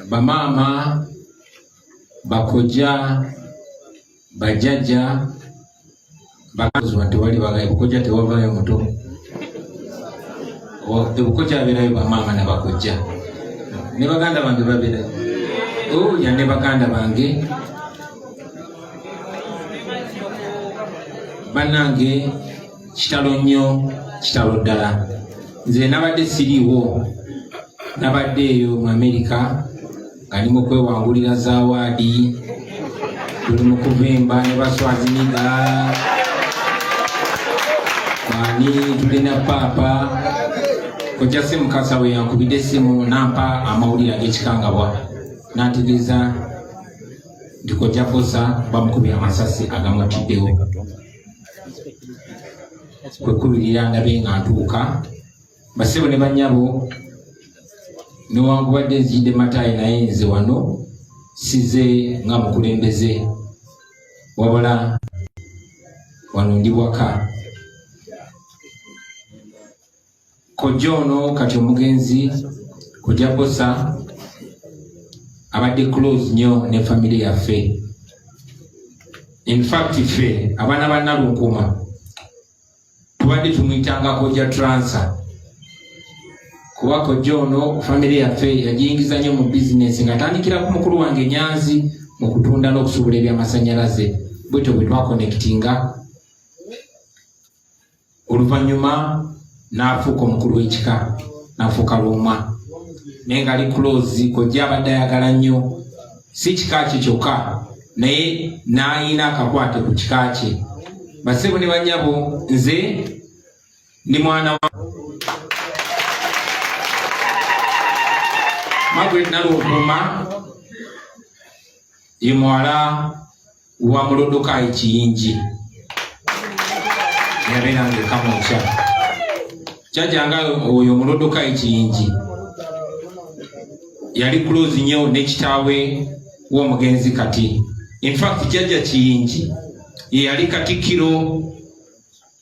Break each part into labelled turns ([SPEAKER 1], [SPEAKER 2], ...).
[SPEAKER 1] bamama bakoja bajaja bakazwa tewali bagaye bukoja tewavayo muto bukoja aberayo bamama na bakoja ne baganda bange babera yande baganda bange banange kitalo nnyo kitalo ddala nze nabadde siriiwo nabadde eyo mu Amerika nga ndi mu kwewangulira zawaadi tuli mu kuvimba ne baswaziniga wani tulina paapa kojja simu kasa we yankubidde essimu nampa amawulire ag'ekikangabwa n'antegeeza nti kojja posa bamukubye amasasi agamwatiddewo kwekubirira ndabe nga ntuuka basebo ne bannyabo newankubadde nzijidde matayi naye nze wano size nga mukulembeze wabula wano ndi waka kojja ono kati omugenzi kojja posa abadde close nnyo ne family yaffe. In fact ffe abaana ba Nalunkuma tubadde tumuyitanga kojja transa kuba kojja ono family yaffe yagiyingiza nnyo mu bizinesi nga tandikira ku mukulu wange Nyanzi mu kutunda n'okusuubula ebyamasannyalaze bwetyo bwe twakonnekitinga oluvannyuma n'afuuka omukulu w'ekika n'afuuka Luuma naye nga ali close kojja abadde ayagala nnyo si kika kye kyokka naye n'ayina akakwate ku kika kye. Basebo ne bannyabo nze ndi mwana wa Margaret Nalunkuma ye muwala wa Mulodokayi Kiyingi yabeerange Kamwokya jjajjanga oyo Mulodokayi Kiyingi yali close nnyo ne kitaawe w'omugenzi kati. In fact jjajja Kiyingi ye yali Katikkiro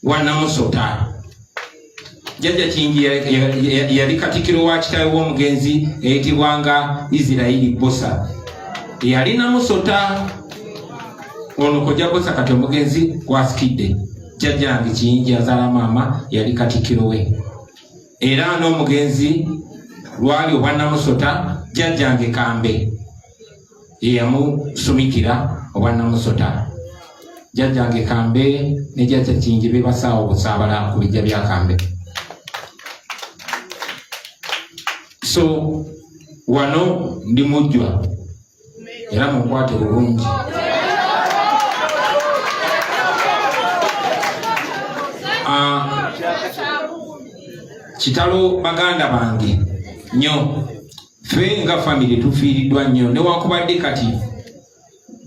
[SPEAKER 1] wa Namusota. Jjajja Kiyingi yali Katikkiro wa kitaawe w'omugenzi eyitibwanga Israeli Bosa. Yali Namusota ono kojja Bosa kati omugenzi gwasikidde. Jjajjange Kiyingi azaala maama yali Katikkiro we. Era n'omugenzi lwali obwa Namusota jjajjange Kambe ye yamusumikira obwa Namusota. Jjajjange Kambe ne jjajja Kiyingi be basaawo okusaabala ku bijja bya Kambe. So wano ndi mujjwa era munkwate bulungi. Kitalo baganda bange nnyo ffe nga family tufiiriddwa nnyo newankubadde kati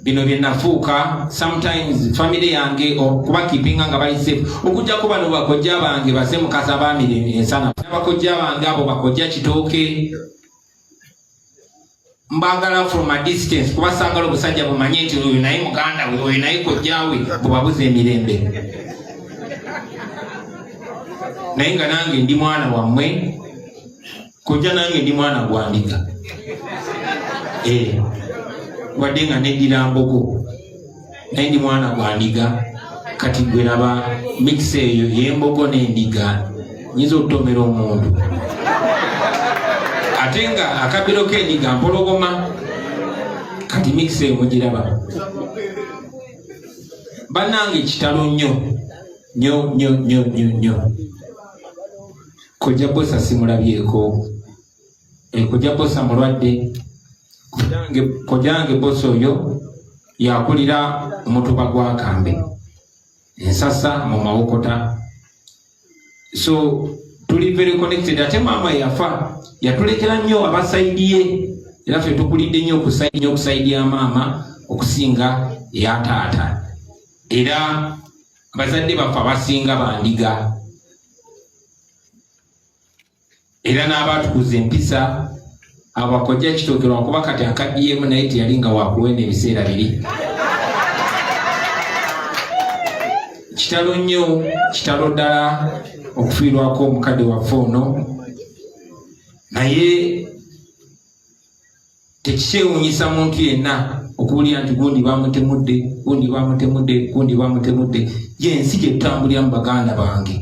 [SPEAKER 1] bino bye nafuuka sometimes family yange okuba keepinga nga bali safe okujjako bano bakojja bange base mukasa bamirembe ensana bakojja bange abo bakojja Kitooke mbagala from a distance kubasangala obusajja bumanye nti oyo naye muganda we oyo naye kojjawe bubabuza emirembe naye nga nange ndi mwana wammwe kojja nange ndi mwana gwa ndiga wadde nga neddira mbogo naye ndi mwana gwa ndiga kati gwe laba mix eyo y'embogo n'endiga nyinza okutomera omuntu ate nga akabiro k'endiga mpologoma kati mix eyo mugiraba. Bannange kitalo nnyo kojja Bosa simulabyeko kojja Bosa mulwadde kojjange Bosa oyo yakulira omutuba gwa Kambe ensasa mu Mawokota. So tuli very connected. Ate maama yafa yatulekera nnyo abasaidiye era ffe tukulidde nnyo okusaidia maama okusinga eya taata era bazadde baffe abasinga bandiga era n'abatukuza empisa abakojja Kitooke lwakuba kati akaddiyemu naye teyalinga wakuwena ebiseera biri. Kitalo nnyo kitalo ddala okufiirwako omukadde waffe ono naye tekikyewuunyisa muntu yenna okuwulira nti gundi bamutemudde yensi gye tutambulira mu baganda bange.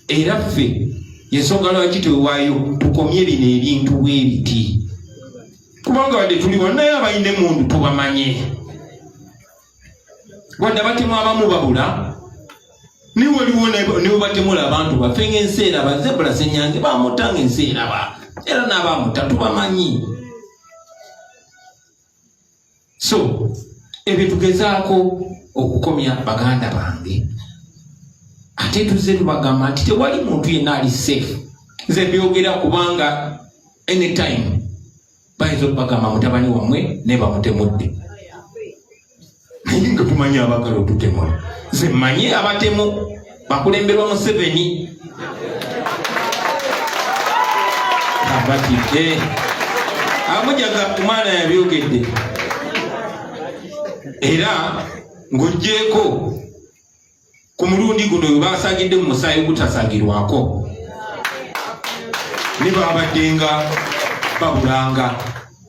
[SPEAKER 1] Era ffe yensonga lwaki twewaayo tukomye bino ebintu bwe biti, kubanga wadde tuli naye abalina emundu tubamanye. Wadde abatemu abamu babula ni waliwo ne batemula abantu baffe ng'ensi eraba. Zebula Ssenyange bamutta ng'ensi eraba, era n'abamutta tubamanyi. So ebyo tugezaako okukomya baganda bange, ate tuzze tubagamba nti tewali muntu yenna ali safe. Nze byogera kubanga anytime bayinza okubagamba mutabani wammwe ne bamutemudde, naye nga tumanyi abagala otutemula. Nze mmanyi abatemu bakulemberwa Museveni abati amujaga kumwana yabyogedde, era ng'oggyeko ku mulundi guno we baasagidde mu musaayi gutasagirwako, ne babaddenga babulanga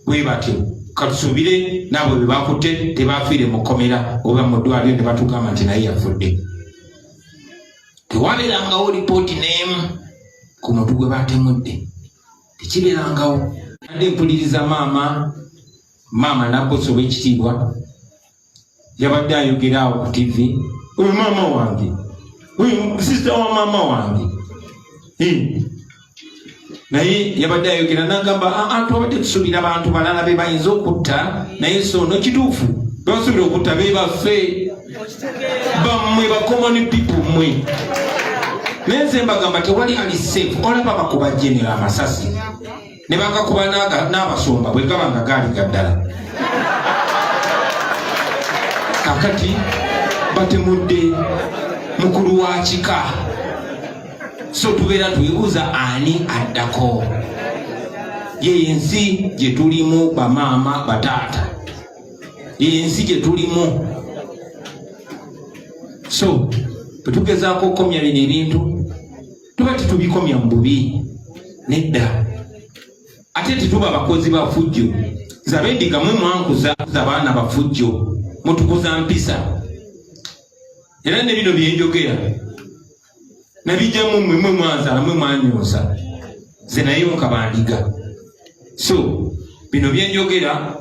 [SPEAKER 1] bwe batyo. Katusuubire n'abo be bakutte tebafiire mu kkomera oba mu ddwaliro ne batugamba nti naye yafudde. Tewabeerangawo lipooti n'emu ku muntu gwe batemudde, tekibeerangawo. Adde mpuliriza maama Nabbosa ow'ekitiibwa yabadde ayogera awo ku TV, oyo maama wange, oyo sisita wa maama wange, naye yabadde ayogera n'agamba twabadde tusuubira abantu balala be bayinza okutta, naye so no kituufu bebasuubira okutta be baffe bammwe ba common people mmwe. Naye nze mbagamba tewali ali safe. Olaba bakuba general amasasi ne bagakuba n'abasumba bwe gaba nga gaali gaddala. Kakati batemudde mukulu wa kika, so tubeera twebuuza ani addako. Yensi gye tulimu bamaama bataata, yensi gye tulimu. So bwetugezaako okukomya bino ebintu tuba tetubikomya mu bubi, nedda. Ate tetuba bakozi ba fujjo. Zabendiga mwe mwankuza abaana bafujjo, mutukuza mpisa. Era ne bino byenjogera nabijjamu mwe mwanzala mwe mwanyusa, ze naye nkabandiga. So bino byenjogera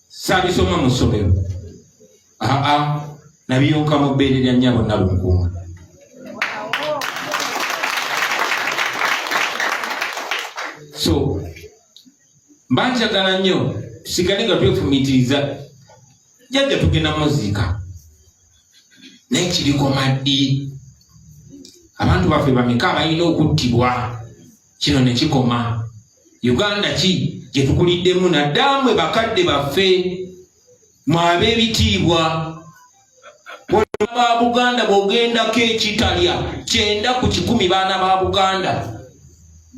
[SPEAKER 1] saabisoma mu ssomero, nabiyonka mu bbeere lya nnyabo Nalunkuuma. So mbanjagala nnyo tusigale nga twefumiitiriza. Jjajja tugenda muziika naye kiriko maddi. Abantu baffe bameka balina okuttibwa, kino ne kikoma. Uganda ki gye tukuliddemu naddamwe bakadde baffe mwab'ebitiibwa. Ba Buganda bw'ogendako ekitalya 9 ku 10 baana ba Buganda,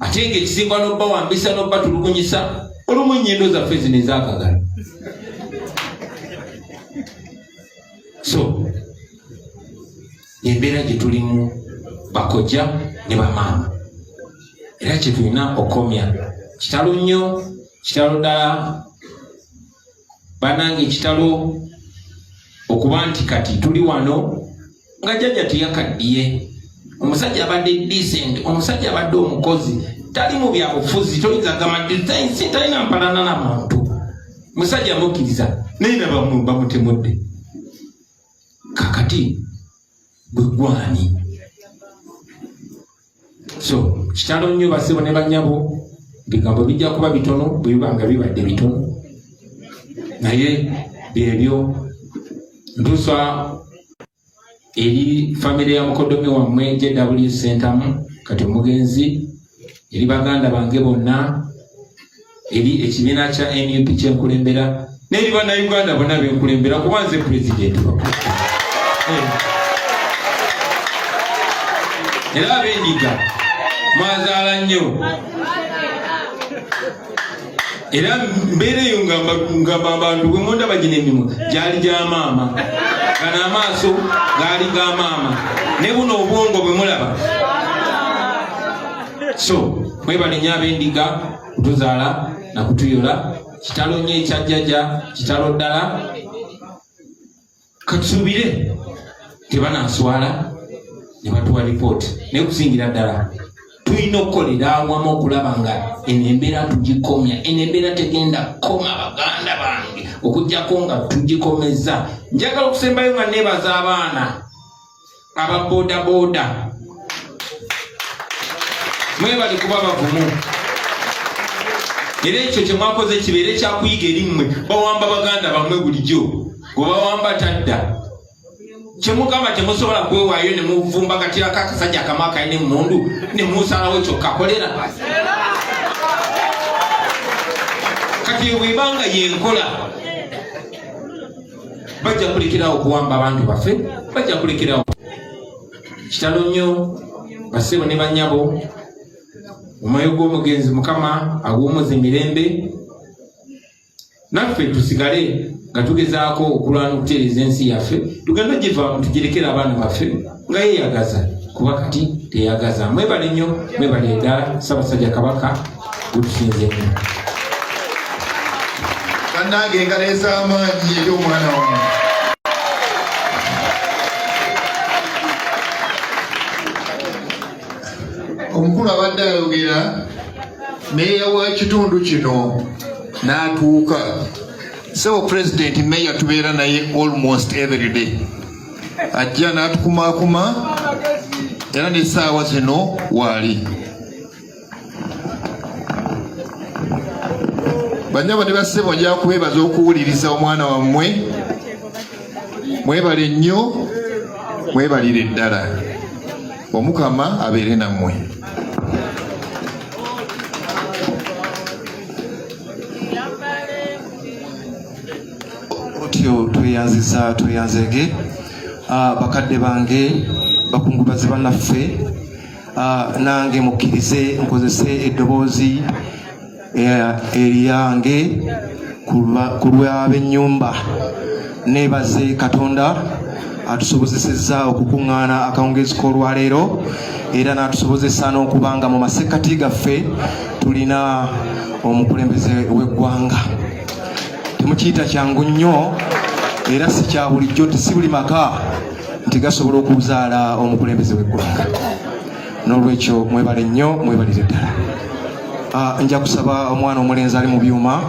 [SPEAKER 1] ate ng'ekisinga n'obba wambisa n'obba tulugunyisa, olumu ennyendo zaffe zino ezaakagala. So embeera gye tulimu bakojja ne bamaama, era kye tulina okukomya. Kitalo nnyo, kitalo ddala bannange, kitalo okuba nti kati tuli wano nga jjajja teyakaddiye. Omusajja abadde decent, omusajja abadde omukozi, tali mu byabufuzi, toyinza gamba nti talina mpalana n'abantu. Musajja mukkiriza naye bamutemudde. Kakati bwe gwani? So kitalo nnyo basebo ne bannyabo, bigambo bijja kuba bitono bwe biba nga bibadde bitono, naye byebyo ntuusa eri famire ya mukoddomi wammwe JW Sentamu kati omugenzi, eri baganda bange bonna, eri ekibiina kya NUP kyenkulembera, n'eri bannayuganda bonna benkulembera kuba nze pulezidenti wakutta. Era abendiga mwazaala nnyo, era mbeereyo ngamba abantu bwe mundaba gino emimwa gyali gya maama, gano amaaso gaali ga maama, ne buno obwongo bwe mulaba. So mwebale nnyo abendiga kutuzaala na kutuyola, kitalo nnyo ekyajjaja kitalo ddala. Katusuubire tebanaswala ne batuwa lipooti. Naye kusingira ddala tulina okukolera awamu okulaba nga eno embeera tugikomya. Eno embeera tegenda koma baganda bange okujjako nga tugikomeza. Njagala okusembayo nga neebaza abaana aba boodabooda. Mwebale kuba bavumu. Era ekyo kye mwakoze kibeere kyakuyiga eri mmwe. Bawamba baganda bammwe bulijjo gwe bawamba tadda. Kyemugamba temusobola kwewaayo ne muvumba katirako akasajja akamu akalina emmundu ne musalawo ekyo kakolera. Kati bwebanga yenkola bajja kulekerawo okuwamba abantu baffe, bajja kulekerawo. Kitalo nnyo bassebo ne bannyabo. Omwoyo gw'omugenzi Mukama agw'omuza emirembe. Naffe tusigale nga tugezaako okulwana okutereeza ensi yaffe. Tugenda givaamu tugirekera abaana baffe nga yeeyagaza, kuba kati teyagaza. Mwebale nnyo, mwebale ddala. Ssaabasajja Kabaka gutusinze nnyo.
[SPEAKER 2] Kannange engalo ez'amaanyi eri omwana wange. Omukulu abadde ayogera meeya w'ekitundu kino n'atuuka. So President Meya tubeera naye almost every day. Ajja n'atukumaakuma era n'essaawa zino waali. Banyabo ne bassebo nja kubeebaza okuwuliriza omwana wammwe. Mwebale nnyo, mwebalire ddala. Omukama abeere nammwe.
[SPEAKER 3] Otyo tweyanzege bakadde bange bakungubazi bannaffe, nange mukkirize nkozese eddoboozi eryange ku lw'ab'ennyumba. Neebaze Katonda atusobozesezza okukuŋŋaana akawungeezi k'olwaleero era n'atusobozesa n'okubanga mu masekkati gaffe tulina omukulembeze w'eggwanga. Temukiyita kyangu nnyo era si kya bulijjo, si buli maka nti gasobola okuzaala omukulembeze w'eggwanga. N'olwekyo mwebale nnyo, mwebalire ddala. Nja kusaba omwana omulenzi ali mu byuma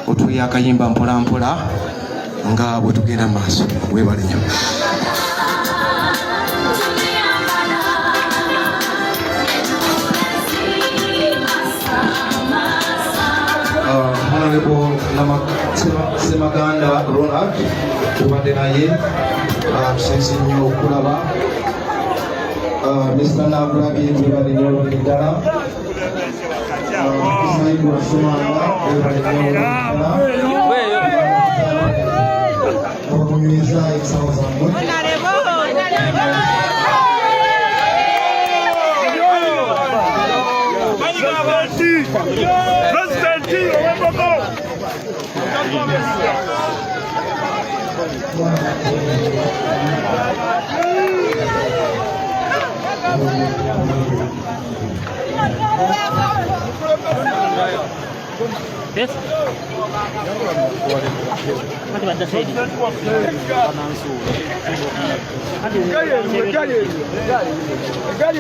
[SPEAKER 3] otweyo akayimba mpola mpola nga bwe tugenda mu maaso. Weebale nnyo. Honorable Semaganda Ronald tubadde naye tusenze nnyo okulaba. Mr. Nabulabye twebale nnyo ddala. Isaibu Wasumanga twebale nnyo ddala. Okunyumiza ensawo zammwe.
[SPEAKER 4] Yes. Mati banda saidi. Gari